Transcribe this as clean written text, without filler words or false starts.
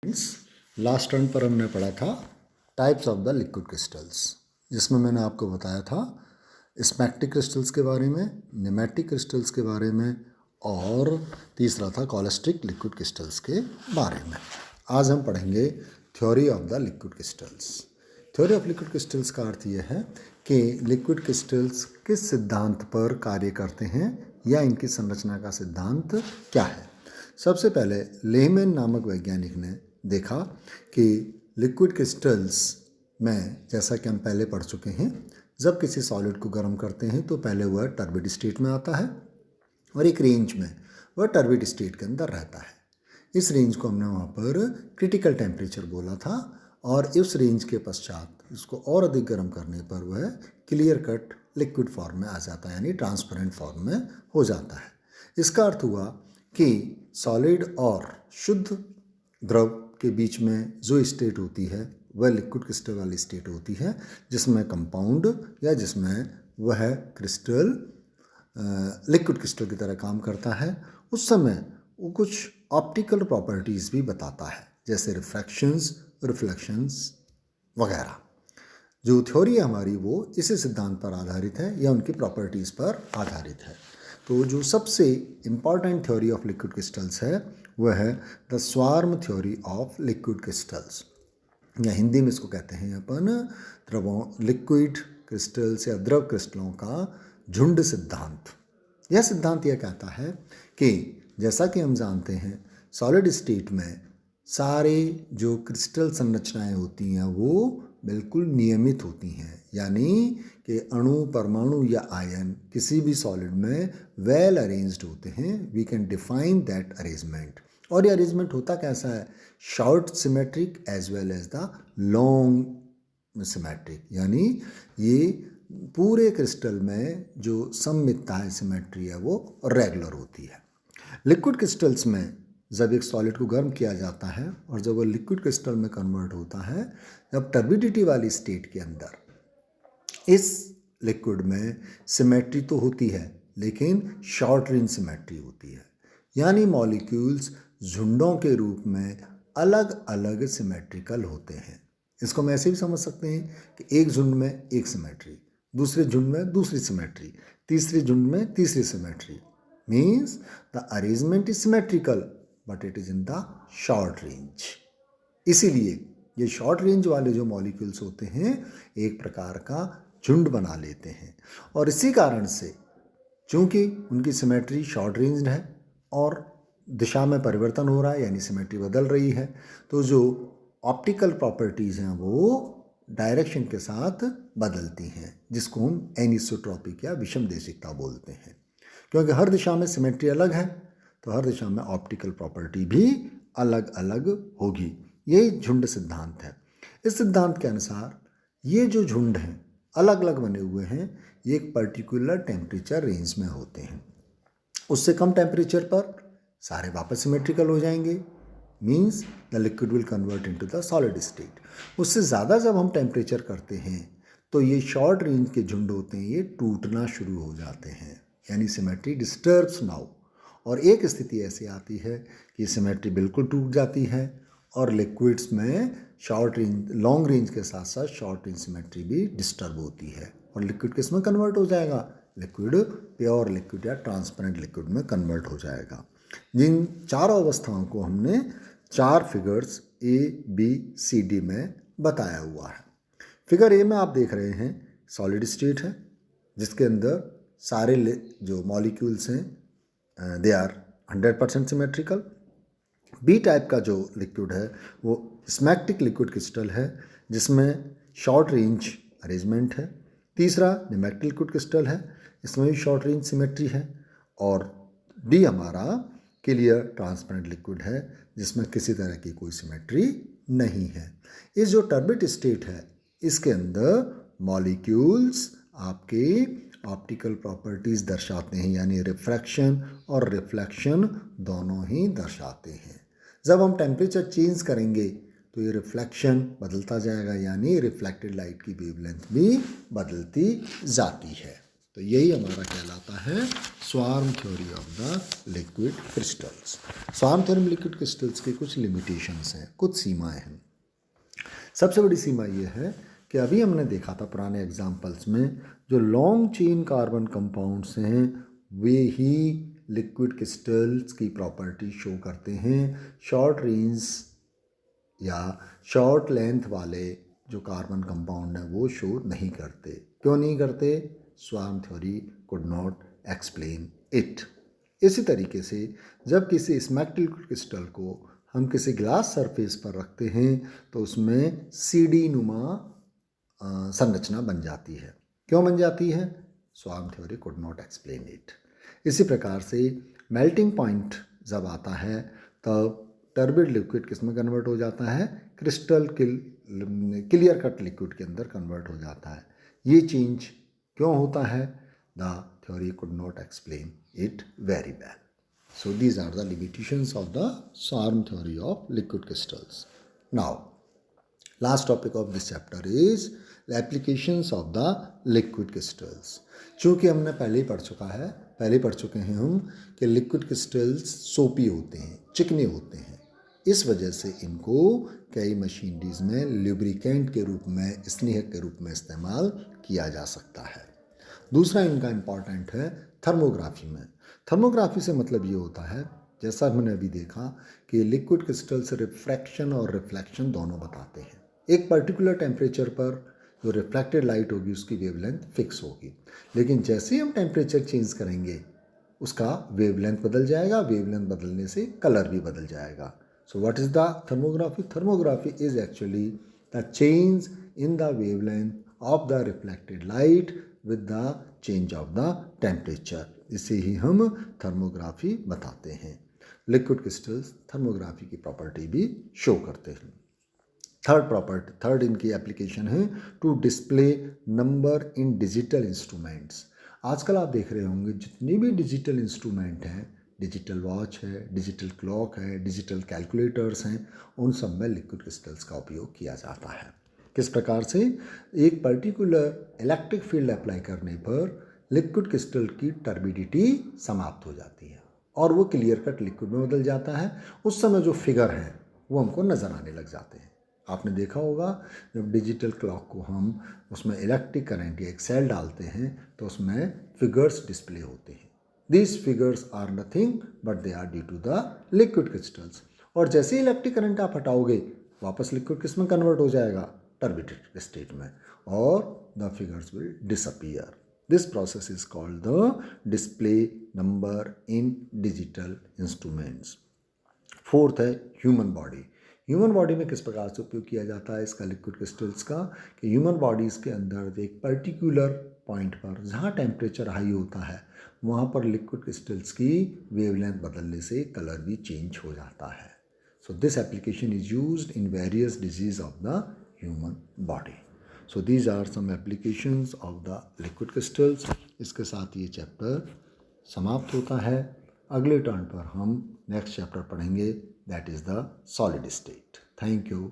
Last turn पर हमने पढ़ा था types of the liquid crystals, जिसमें मैंने आपको बताया था स्मैक्टिक क्रिस्टल्स के बारे में, नेमेटिक क्रिस्टल्स के बारे में और तीसरा था कॉलेस्ट्रिक लिक्विड क्रिस्टल्स के बारे में। आज हम पढ़ेंगे theory of the liquid crystals. Theory of liquid crystals का अर्थ यह है कि लिक्विड क्रिस्टल्स किस सिद्धांत पर कार्य करते हैं या इनकी संरचना का सिद्धांत क्या है। सबसे पहले लेहमैन नामक वैज्ञानिक ने देखा कि लिक्विड क्रिस्टल्स में, जैसा कि हम पहले पढ़ चुके हैं, जब किसी सॉलिड को गर्म करते हैं तो पहले वह टर्बिड स्टेट में आता है और एक रेंज में वह टर्बिड स्टेट के अंदर रहता है। इस रेंज को हमने वहाँ पर क्रिटिकल टेम्परेचर बोला था और इस रेंज के पश्चात इसको और अधिक गर्म करने पर वह क्लियर कट लिक्विड फॉर्म में आ जाता है, यानी ट्रांसपेरेंट फॉर्म में हो जाता है। इसका अर्थ हुआ कि सॉलिड और शुद्ध द्रव के बीच में जो स्टेट होती है वह लिक्विड क्रिस्टल वाली स्टेट होती है, जिसमें कंपाउंड या जिसमें वह क्रिस्टल लिक्विड क्रिस्टल की तरह काम करता है। उस समय वो कुछ ऑप्टिकल प्रॉपर्टीज़ भी बताता है, जैसे रिफ्रैक्शंस, रिफ्लेक्शंस वगैरह। जो थ्योरी है हमारी वो इसी सिद्धांत पर आधारित है या उनकी प्रॉपर्टीज़ पर आधारित है। तो जो सबसे important theory of liquid crystals है वह है the swarm theory of liquid crystals, या हिंदी में इसको कहते हैं अपन द्रवों लिक्विड क्रिस्टल्स या द्रव क्रिस्टलों का झुंड सिद्धांत। यह सिद्धांत यह कहता है कि जैसा कि हम जानते हैं सॉलिड स्टेट में सारे जो क्रिस्टल संरचनाएं होती हैं वो बिल्कुल नियमित होती हैं, यानी कि अणु, परमाणु या आयन किसी भी सॉलिड में वेल अरेंज्ड होते हैं। We can define that arrangement. और ये अरेंजमेंट होता कैसा है? Short symmetric as well as the long symmetric, यानी ये पूरे क्रिस्टल में जो सममितता है, सिमेट्री है, वो रेगुलर होती है। लिक्विड क्रिस्टल्स में जब एक सॉलिड को गर्म किया जाता है और जब वो लिक्विड क्रिस्टल में कन्वर्ट होता है, जब टर्बिडिटी वाली स्टेट के अंदर इस लिक्विड में सिमेट्री तो होती है लेकिन शॉर्ट रेंज सिमेट्री होती है, यानी मॉलिक्यूल्स झुंडों के रूप में अलग अलग सिमेट्रिकल होते हैं। इसको हम ऐसे भी समझ सकते हैं कि एक झुंड में एक सिमेट्री, दूसरे झुंड में दूसरी सिमेट्री, तीसरे झुंड में तीसरी symmetry. Means the arrangement is symmetrical but it is in the short range. इसीलिए ये शॉर्ट रेंज वाले जो मॉलिक्यूल्स होते हैं एक प्रकार का झुंड बना लेते हैं, और इसी कारण से चूंकि उनकी सिमेट्री शॉर्ट रेंज है और दिशा में परिवर्तन हो रहा है, यानी सिमेट्री बदल रही है, तो जो ऑप्टिकल प्रॉपर्टीज़ हैं वो डायरेक्शन के साथ बदलती हैं, जिसको हम एनिसोट्रॉपिक या विषमदेशिकता बोलते हैं। क्योंकि हर दिशा में सिमेट्री अलग है तो हर दिशा में ऑप्टिकल प्रॉपर्टी भी अलग अलग होगी। यही झुंड सिद्धांत है। इस सिद्धांत के अनुसार ये जो झुंड हैं अलग अलग बने हुए हैं, ये एक पर्टिकुलर टेम्परेचर रेंज में होते हैं। उससे कम टेम्परेचर पर सारे वापस सिमेट्रिकल हो जाएंगे, means the liquid will convert into the solid state. उससे ज़्यादा जब हम टेम्परेचर करते हैं तो ये शॉर्ट रेंज के झुंड होते हैं, ये टूटना शुरू हो जाते हैं, यानी सिमेट्री डिस्टर्ब्स नाउ। और एक स्थिति ऐसी आती है कि सिमेट्री बिल्कुल टूट जाती है और लिक्विड्स में शॉर्ट रेंज, लॉन्ग रेंज के साथ साथ शॉर्ट रेंज सिमेट्री भी डिस्टर्ब होती है और लिक्विड किस में कन्वर्ट हो जाएगा? लिक्विड प्योर लिक्विड या ट्रांसपेरेंट लिक्विड में कन्वर्ट हो जाएगा। जिन चारों अवस्थाओं को हमने 4 फिगर्स ABCD में बताया हुआ है। फिगर ए में आप देख रहे हैं सॉलिड स्टेट है, जिसके अंदर सारे जो मॉलिक्यूल्स हैं they are 100% symmetrical. B type का जो लिक्विड है वो स्मैक्टिक लिक्विड क्रिस्टल है, जिसमें शॉर्ट रेंज अरेंजमेंट है। तीसरा नेमेटिक लिक्विड क्रिस्टल है, इसमें भी शॉर्ट रेंज सिमेट्री है। और डी हमारा क्लियर ट्रांसपेरेंट लिक्विड है, जिसमें किसी तरह की कोई सिमेट्री नहीं है। इस जो टर्बिड स्टेट है इसके अंदर मॉलिक्यूल्स आपके ऑप्टिकल प्रॉपर्टीज़ दर्शाते हैं, यानी रिफ्रैक्शन और रिफ्लेक्शन दोनों ही दर्शाते हैं। जब हम टेम्परेचर चेंज करेंगे तो ये रिफ्लेक्शन बदलता जाएगा, यानी रिफ्लेक्टेड लाइट की वेवलेंथ भी बदलती जाती है। तो यही हमारा कहलाता है swarm theory of the liquid crystals. Swarm theory में लिक्विड क्रिस्टल्स की कुछ लिमिटेशंस हैं, कुछ सीमाएं हैं। सबसे बड़ी सीमा ये है कि अभी हमने देखा था पुराने एग्जाम्पल्स में, जो लॉन्ग चेन कार्बन कंपाउंड्स हैं वे ही लिक्विड क्रिस्टल्स की प्रॉपर्टी शो करते हैं। शॉर्ट रेंज या शॉर्ट लेंथ वाले जो कार्बन कंपाउंड हैं वो शो नहीं करते। क्यों नहीं करते? Swarm theory could not explain it. इसी तरीके से जब किसी स्मैक्ड लिक्विड क्रिस्टल को हम किसी ग्लास सरफेस पर रखते हैं तो उसमें सीडी नुमा संरचना बन जाती है। क्यों बन जाती है? Swarm theory could not explain it. इसी प्रकार से मेल्टिंग पॉइंट जब आता है तब टर्बिड लिक्विड किस में कन्वर्ट हो जाता है? क्रिस्टल क्लियर कट लिक्विड के अंदर कन्वर्ट हो जाता है। ये चेंज क्यों होता है? The theory could not explain it very well. So these are the limitations of the Swarm theory of liquid crystals. Now, last topic of this chapter is the applications of the liquid crystals. चूँकि हमने पहले ही पढ़ चुके हैं हम कि liquid crystals सोपी होते हैं, चिकने होते हैं। इस वजह से इनको कई मशीनरीज में लुब्रिकेंट के रूप में, स्नेहक के रूप में इस्तेमाल किया जा सकता है। दूसरा इनका इम्पॉर्टेंट है थर्मोग्राफी में। थर्मोग्राफी से मतलब ये होता है, जैसा हमने अभी देखा कि लिक्विड क्रिस्टल्स रिफ्रैक्शन और रिफ्लेक्शन दोनों बताते हैं। एक पर्टिकुलर टेम्परेचर पर जो रिफ्लेक्टेड लाइट होगी उसकी वेवलेंथ फिक्स होगी, लेकिन जैसे ही हम टेम्परेचर चेंज करेंगे उसका वेवलेंथ बदल जाएगा। वेवलेंथ बदलने से कलर भी बदल जाएगा। So what is the thermography? Thermography is actually the change in the wavelength of the reflected light with the change of the temperature. इसे ही हम थर्मोग्राफी बताते हैं। लिक्विड क्रिस्टल्स थर्मोग्राफी की प्रॉपर्टी भी शो करते हैं। थर्ड इनकी एप्लीकेशन है to display number in digital instruments. आजकल आप देख रहे होंगे जितनी भी डिजिटल इंस्ट्रूमेंट हैं, डिजिटल वॉच है, डिजिटल क्लॉक है, डिजिटल कैलकुलेटर्स हैं, उन सब में लिक्विड क्रिस्टल्स का उपयोग किया जाता है। किस प्रकार से? एक पर्टिकुलर इलेक्ट्रिक फील्ड अप्लाई करने पर लिक्विड क्रिस्टल की टर्बिडिटी समाप्त हो जाती है और वो क्लियर कट लिक्विड में बदल जाता है। उस समय जो फिगर है वो हमको नज़र आने लग जाते हैं। आपने देखा होगा जब डिजिटल क्लॉक को हम उसमें इलेक्ट्रिक करंट या एक सेल डालते हैं तो उसमें फिगर्स डिस्प्ले होते हैं। These figures are nothing but they are due to the liquid crystals. और जैसे ही इलेक्ट्रिक करंट आप हटाओगे वापस लिक्विड किस में कन्वर्ट हो जाएगा? टर्बिड स्टेट में, और the figures will disappear. This process is called the display number in digital instruments. Fourth है ह्यूमन बॉडी। ह्यूमन बॉडी में किस प्रकार से उपयोग किया जाता है इसका लिक्विड क्रिस्टल्स का? कि ह्यूमन बॉडीज़ के अंदर एक पर्टिकुलर पॉइंट पर जहाँ टेम्परेचर हाई होता है वहाँ पर लिक्विड क्रिस्टल्स की वेवलेंथ बदलने से कलर भी चेंज हो जाता है। So this application is used in various disease of the human body. So these are some applications of the liquid crystals. इसके साथ ये चैप्टर समाप्त होता है। अगले टर्न पर हम नेक्स्ट चैप्टर पढ़ेंगे, that is the solid state. Thank you.